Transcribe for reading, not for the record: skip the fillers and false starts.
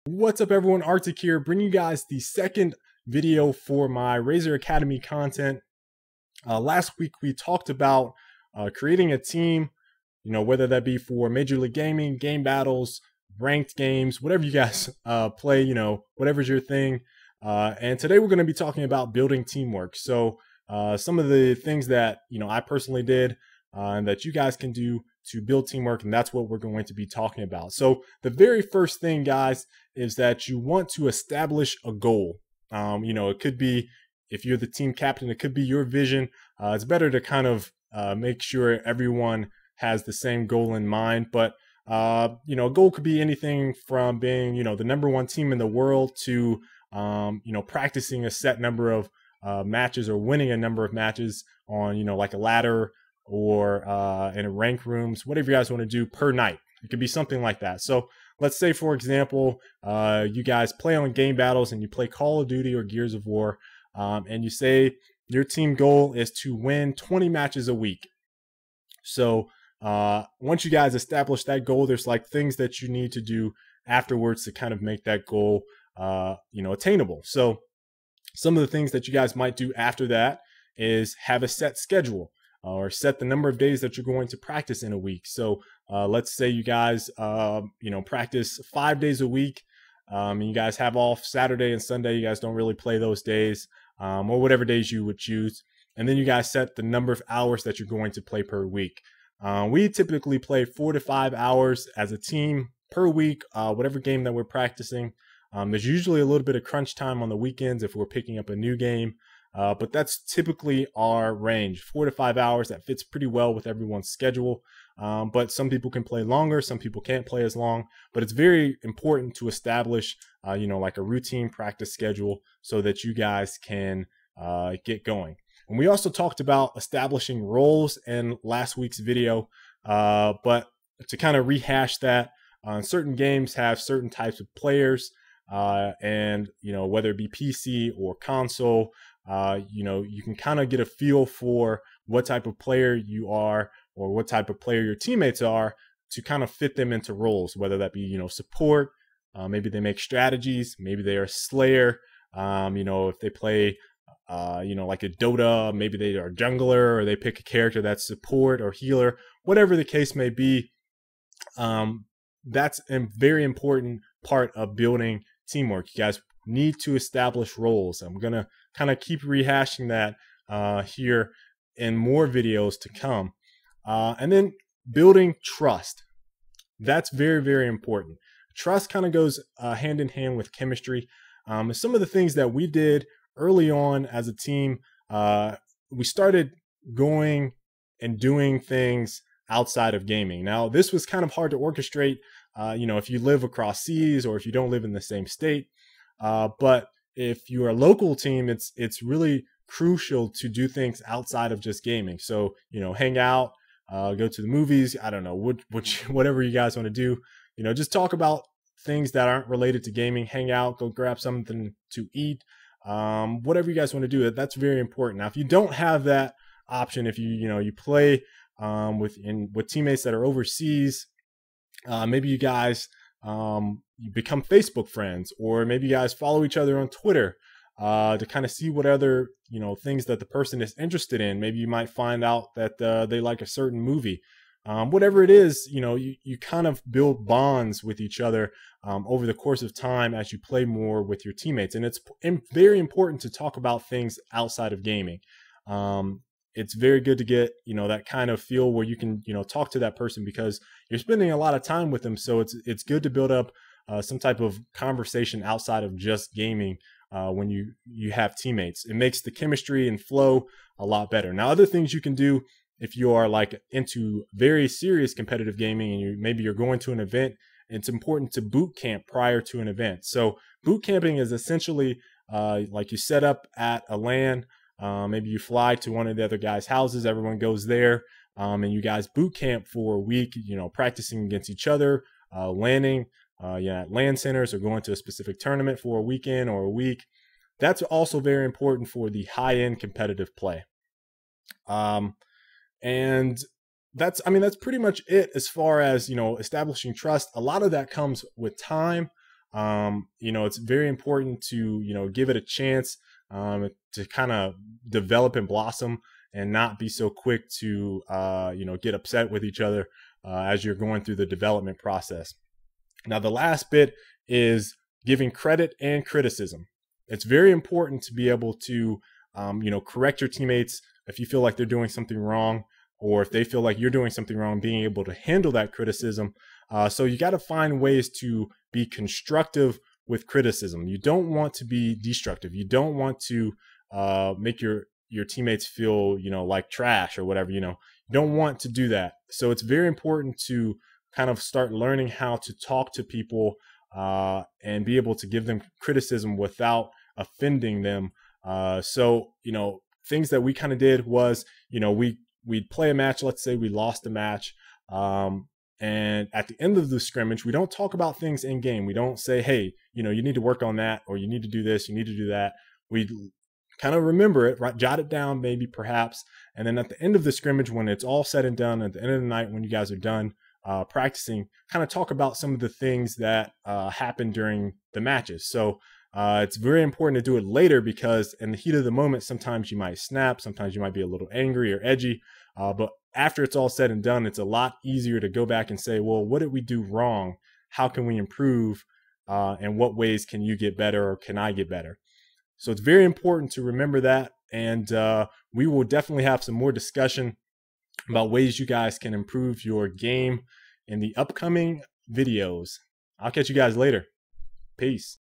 What's up everyone, arCtiC here, bringing you guys the second video for my Razer Academy content. Last week we talked about creating a team, whether that be for Major League Gaming, game battles, ranked games, whatever you guys play, whatever's your thing. And today we're going to be talking about building teamwork. So some of the things that, I personally did and that you guys can do to build teamwork, and that's what we're going to be talking about. So the very first thing, guys, is that you want to establish a goal. It could be, if you're the team captain, it could be your vision. It's better to kind of make sure everyone has the same goal in mind. But a goal could be anything from being, the #1 team in the world to, practicing a set number of matches or winning a number of matches on, like a ladder or in rank rooms, whatever you guys want to do per night. It could be something like that. So let's say, for example, you guys play on game battles and you play Call of Duty or Gears of War, and you say your team goal is to win 20 matches a week. So once you guys establish that goal, there's like things that you need to do afterwards to kind of make that goal, attainable. So some of the things that you guys might do after that is have a set schedule, or set the number of days that you're going to practice in a week. So let's say you guys, practice 5 days a week, and you guys have off Saturday and Sunday. You guys don't really play those days, or whatever days you would choose. And then you guys set the number of hours that you're going to play per week. We typically play 4 to 5 hours as a team per week, whatever game that we're practicing. There's usually a little bit of crunch time on the weekends if we're picking up a new game. But that's typically our range, 4 to 5 hours. That fits pretty well with everyone's schedule. But some people can play longer, some people can't play as long. But it's very important to establish, like a routine practice schedule so that you guys can get going. And we also talked about establishing roles in last week's video. But to kind of rehash that, certain games have certain types of players, and whether it be PC or console. You can kind of get a feel for what type of player you are or what type of player your teammates are to kind of fit them into roles, whether that be, support, maybe they make strategies, maybe they are a slayer, if they play, like a Dota, maybe they are a jungler, or they pick a character that's support or healer, whatever the case may be. That's a very important part of building teamwork. You guys need to establish roles. I'm going to kind of keep rehashing that here in more videos to come. And then building trust. That's very, very important. Trust kind of goes hand in hand with chemistry. Some of the things that we did early on as a team, we started going and doing things outside of gaming. Now, this was kind of hard to orchestrate, if you live across seas or if you don't live in the same state. But if you're a local team, it's really crucial to do things outside of just gaming. So, hang out, go to the movies, I don't know, whatever you guys want to do, just talk about things that aren't related to gaming, hang out, go grab something to eat, whatever you guys want to do. That's very important. Now, if you don't have that option, if you play with teammates that are overseas, maybe you guys you become Facebook friends, or maybe you guys follow each other on Twitter to kind of see what other things that the person is interested in. Maybe you might find out that they like a certain movie. Whatever it is, you kind of build bonds with each other over the course of time as you play more with your teammates. And it's very important to talk about things outside of gaming. It's very good to get, that kind of feel where you can, talk to that person because you're spending a lot of time with them. So it's good to build up some type of conversation outside of just gaming when you have teammates. It makes the chemistry and flow a lot better. Now, other things you can do if you are like into very serious competitive gaming and maybe you're going to an event, it's important to boot camp prior to an event. So boot camping is essentially like you set up at a LAN. Maybe you fly to one of the other guys' houses, everyone goes there, and you guys boot camp for a week, practicing against each other, landing at LAN centers or going to a specific tournament for a weekend or a week. That's also very important for the high-end competitive play. And that's pretty much it as far as, establishing trust. A lot of that comes with time. It's very important to, give it a chance, to kind of develop and blossom, and not be so quick to, get upset with each other as you're going through the development process. Now, the last bit is giving credit and criticism. It's very important to be able to, correct your teammates if you feel like they're doing something wrong, or if they feel like you're doing something wrong, being able to handle that criticism. So you got to find ways to be constructive with criticism. You don't want to be destructive. You don't want to make your teammates feel, like trash or whatever. You don't want to do that. So it's very important to kind of start learning how to talk to people and be able to give them criticism without offending them. Things that we kind of did was, we'd play a match. Let's say we lost a match. And at the end of the scrimmage, we don't talk about things in game. We don't say, hey, you need to work on that, or you need to do this, you need to do that. We kind of remember it, right? Jot it down, maybe, perhaps. And then at the end of the scrimmage, when it's all said and done, at the end of the night, when you guys are done practicing, kind of talk about some of the things that happened during the matches. So it's very important to do it later, because in the heat of the moment, sometimes you might snap, sometimes you might be a little angry or edgy, but after it's all said and done, it's a lot easier to go back and say, well, what did we do wrong? How can we improve? And what ways can you get better, or can I get better? So it's very important to remember that. And we will definitely have some more discussion about ways you guys can improve your game in the upcoming videos. I'll catch you guys later. Peace.